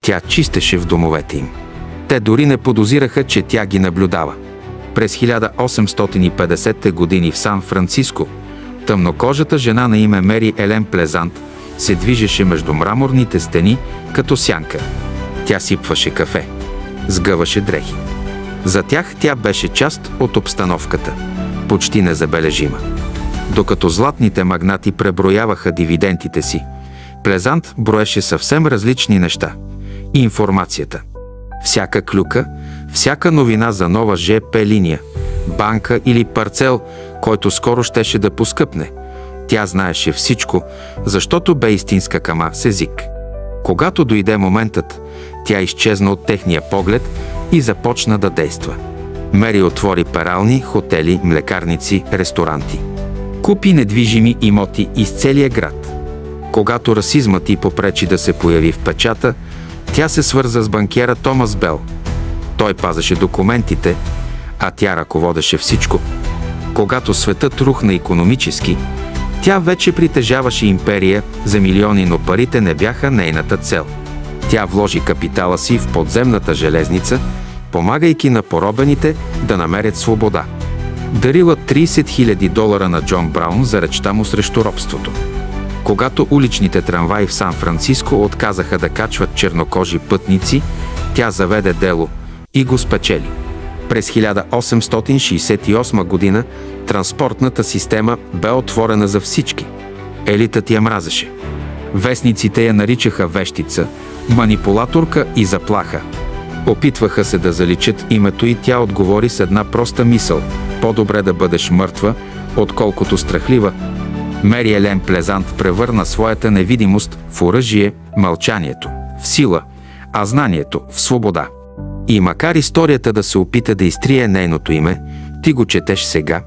Тя чистеше в домовете им. Те дори не подозираха, че тя ги наблюдава. През 1850-те години в Сан-Франциско тъмнокожата жена на име Мери Елен Плезант се движеше между мраморните стени като сянка. Тя сипваше кафе, сгъваше дрехи. За тях тя беше част от обстановката, почти незабележима. Докато златните магнати преброяваха дивидентите си, Плезант броеше съвсем различни неща. Информацията. Всяка клюка, всяка новина за нова ЖП линия, банка или парцел, който скоро щеше да поскъпне. Тя знаеше всичко, защото бе истинска кама с език. Когато дойде моментът, тя изчезна от техния поглед и започна да действа. Мери отвори перални, хотели, млекарници, ресторанти. Купи недвижими имоти из целия град. Когато расизмът й попречи да се появи в печата, тя се свърза с банкера Томас Бел. Той пазеше документите, а тя ръководеше всичко. Когато светът рухна икономически, тя вече притежаваше империя за милиони, но парите не бяха нейната цел. Тя вложи капитала си в подземната железница, помагайки на поробените да намерят свобода. Дарила $30 000 на Джон Браун за речта му срещу робството. Когато уличните трамваи в Сан-Франциско отказаха да качват чернокожи пътници, тя заведе дело и го спечели. През 1868 година транспортната система бе отворена за всички. Елитът я мразеше. Вестниците я наричаха вещица, манипулаторка и заплаха. Опитваха се да заличат името и тя отговори с една проста мисъл: по-добре да бъдеш мъртва, отколкото страхлива. Мери Елен Плезант превърна своята невидимост в оръжие, мълчанието в сила, а знанието в свобода. И макар историята да се опита да изтрие нейното име, ти го четеш сега,